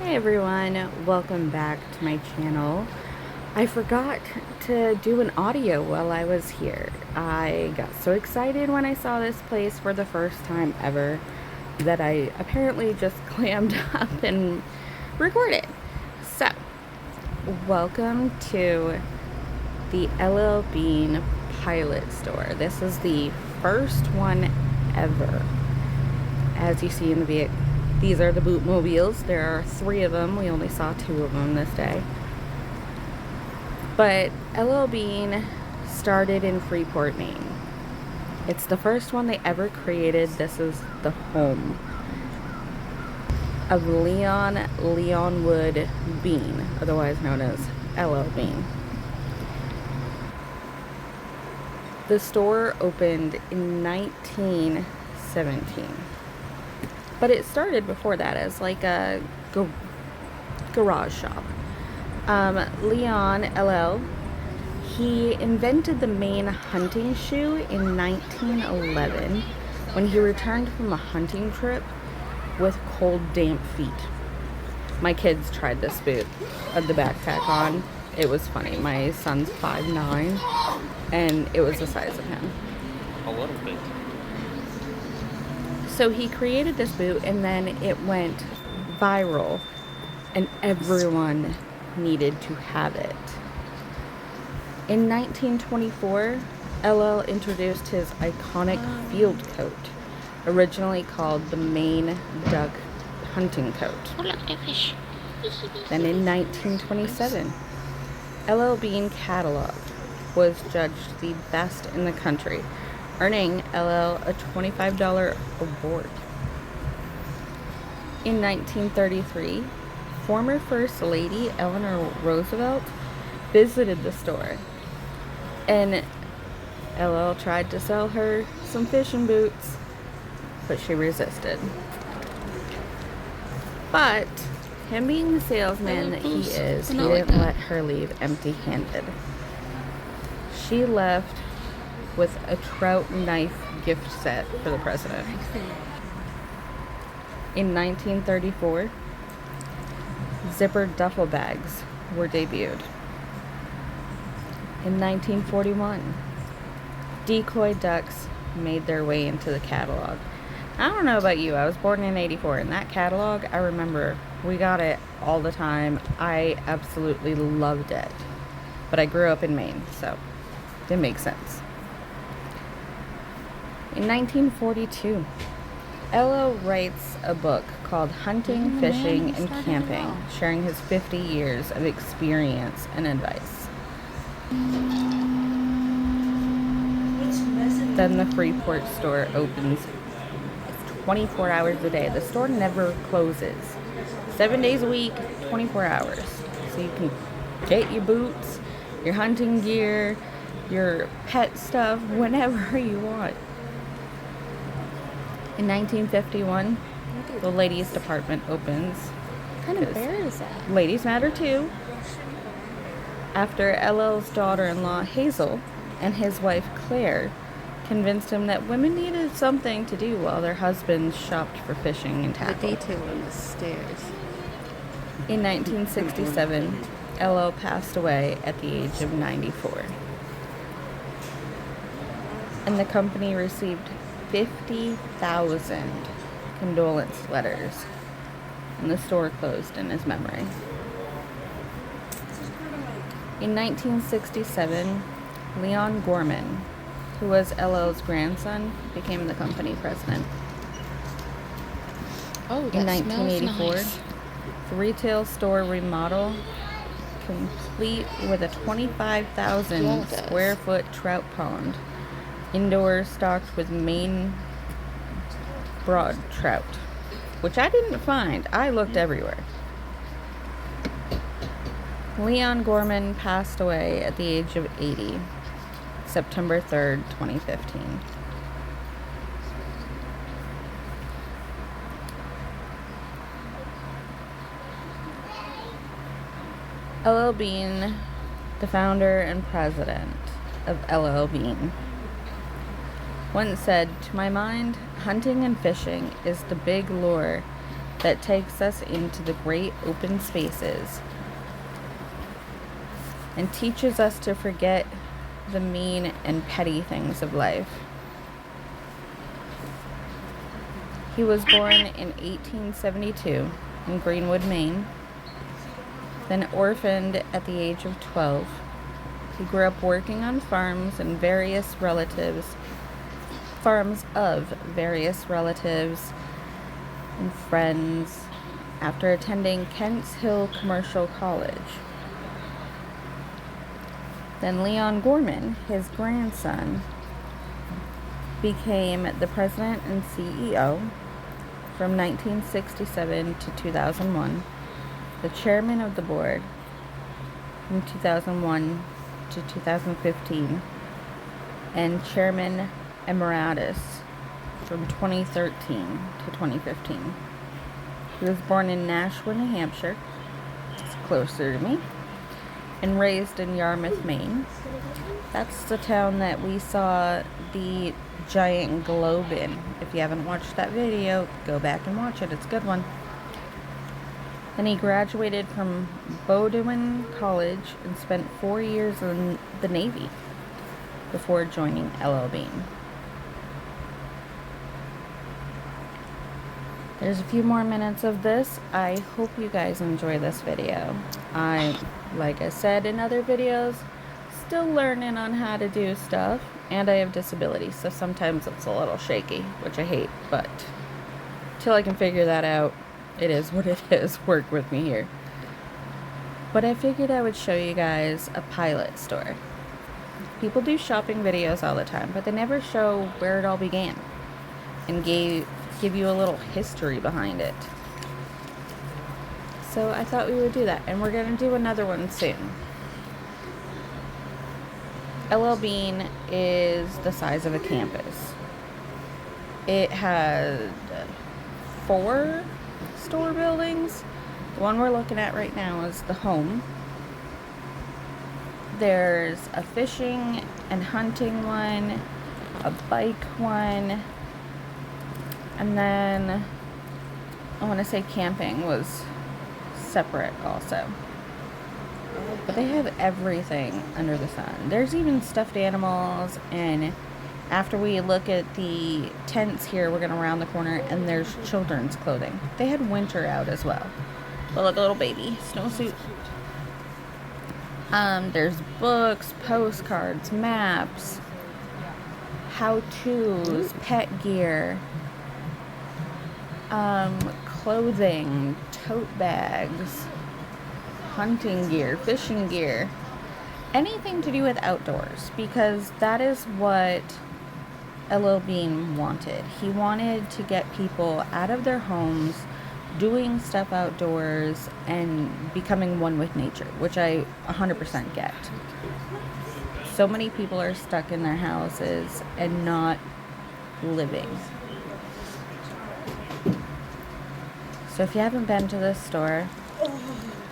Hey everyone, welcome back to my channel. I forgot to do an audio while I was here. I got so excited when I saw this place for the first time ever that I apparently just clammed up and recorded. So, welcome to the LL Bean Pilot Store. This is the first one ever. As you see in the vehicle, these are the bootmobiles. There are 3 of them. We only saw 2 of them this day. But LL Bean started in Freeport, Maine. It's the first one they ever created. This is the home of Leon Wood Bean, otherwise known as LL Bean. The store opened in 1917. But it started before that as like a garage shop. Leon LL, he invented the Maine hunting shoe in 1911 when he returned from a hunting trip with cold, damp feet. My kids tried this boot with the backpack on. It was funny. My son's 5'9", and it was the size of him. A little bit. So he created this boot, and then it went viral, and everyone needed to have it. In 1924, LL introduced his iconic field coat, originally called the Maine Duck Hunting Coat. Oh, look, the fish. Then in 1927, LL Bean Catalog was judged the best in the country, earning LL a $25 award. In 1933, former First Lady Eleanor Roosevelt visited the store, and LL tried to sell her some fishing boots, but she resisted. But him being the salesman that he is, he didn't let her leave empty-handed. She left with a trout knife gift set for the president. In 1934, zippered duffel bags were debuted. In 1941, decoy ducks made their way into the catalog. I don't know about you, I was born in '84, and that catalog, I remember we got it all the time. I absolutely loved it. But I grew up in Maine, so it makes sense. In 1942, LL writes a book called Hunting, Fishing, and Camping, sharing his 50 years of experience and advice. Then the Freeport store opens 24 hours a day. The store never closes. 7 days a week, 24 hours. So you can get your boots, your hunting gear, your pet stuff, whenever you want. In 1951, the ladies' department opens. What kind of bear is that? Ladies matter too. After LL's daughter-in-law Hazel and his wife Claire convinced him that women needed something to do while their husbands shopped for fishing and The tackle. detail on the stairs. In 1967, LL passed away at the age of 94. And the company received 50,000 condolence letters, and the store closed in his memory. In 1967, Leon Gorman, who was LL's grandson, became the company president. Oh, that In smells 1984, nice. the retail store remodel, complete with a 25,000 Yeah, it does. square foot trout pond, indoors stocked with Maine broad trout, which I didn't find. I looked everywhere. Leon Gorman passed away at the age of 80, September 3rd, 2015. LL Bean, the founder and president of LL Bean, once said, "To my mind, hunting and fishing is the big lure that takes us into the great open spaces and teaches us to forget the mean and petty things of life. He was born in 1872 in Greenwood, Maine, then orphaned at the age of 12. He grew up working on farms of various relatives and friends after attending Kent's Hill Commercial College. Then Leon Gorman, his grandson, became the president and CEO from 1967 to 2001, the chairman of the board from 2001 to 2015, and chairman emeritus from 2013 to 2015. He was born in Nashua, New Hampshire, it's closer to me, and raised in Yarmouth, Maine. That's the town that we saw the giant globe in. If you haven't watched that video, go back and watch it. It's a good one. Then he graduated from Bowdoin College and spent 4 years in the Navy before joining LL Bean. There's a few more minutes of this. I hope you guys enjoy this video. Like I said in other videos, still learning on how to do stuff, and I have disabilities, so sometimes it's a little shaky, which I hate, but till I can figure that out, it is what it is. Work with me here. But I figured I would show you guys a pilot store. People do shopping videos all the time, but they never show where it all began and give you a little history behind it. So I thought we would do that, and we're going to do another one soon. LL Bean is the size of a campus. It had 4 store buildings. The one we're looking at right now is the home. There's a fishing and hunting one, a bike one, and then I want to say camping was separate also. But they have everything under the sun. There's even stuffed animals, and after we look at the tents here, we're going to round the corner and there's children's clothing. They had winter out as well. But look, a little baby snowsuit. There's books, postcards, maps, how-tos, pet gear, clothing, tote bags, hunting gear, fishing gear, anything to do with outdoors, because that is what LL Bean wanted. He wanted to get people out of their homes, doing stuff outdoors, and becoming one with nature, which I 100% get. So many people are stuck in their houses and not living. So if you haven't been to this store,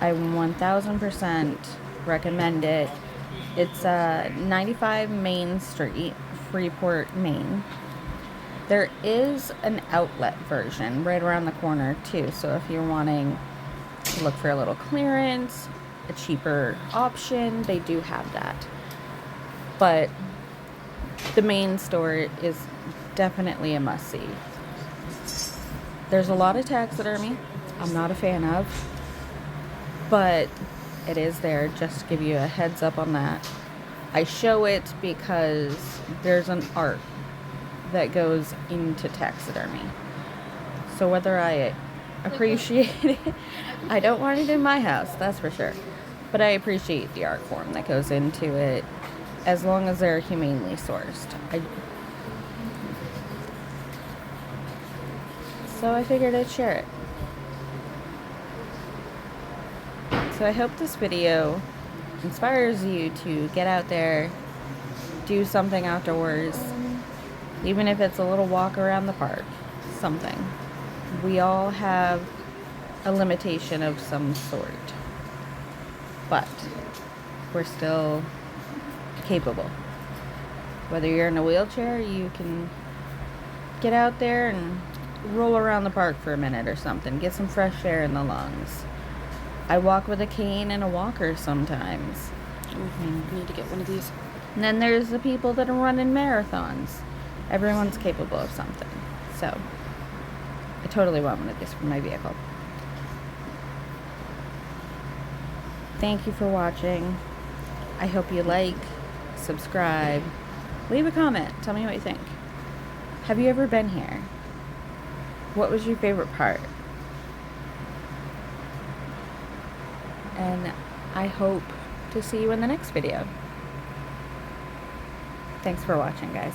I 1000% recommend it. It's 95 Main Street, Freeport, Maine. There is an outlet version right around the corner too, so if you're wanting to look for a little clearance, a cheaper option, they do have that. But the main store is definitely a must-see. There's a lot of taxidermy I'm not a fan of, but it is there, just to give you a heads up on that. I show it because there's an art that goes into taxidermy. So whether I appreciate it, I don't want it in my house, that's for sure. But I appreciate the art form that goes into it, as long as they're humanely sourced. So I figured I'd share it. So I hope this video inspires you to get out there, do something outdoors, even if it's a little walk around the park, something. We all have a limitation of some sort, but we're still capable. Whether you're in a wheelchair, you can get out there and roll around the park for a minute or something. Get some fresh air in the lungs. I walk with a cane and a walker sometimes. I need to get one of these. And then there's the people that are running marathons. Everyone's capable of something. So, I totally want one of these for my vehicle. Thank you for watching. I hope you like, subscribe, leave a comment. Tell me what you think. Have you ever been here? What was your favorite part? And I hope to see you in the next video. Thanks for watching, guys.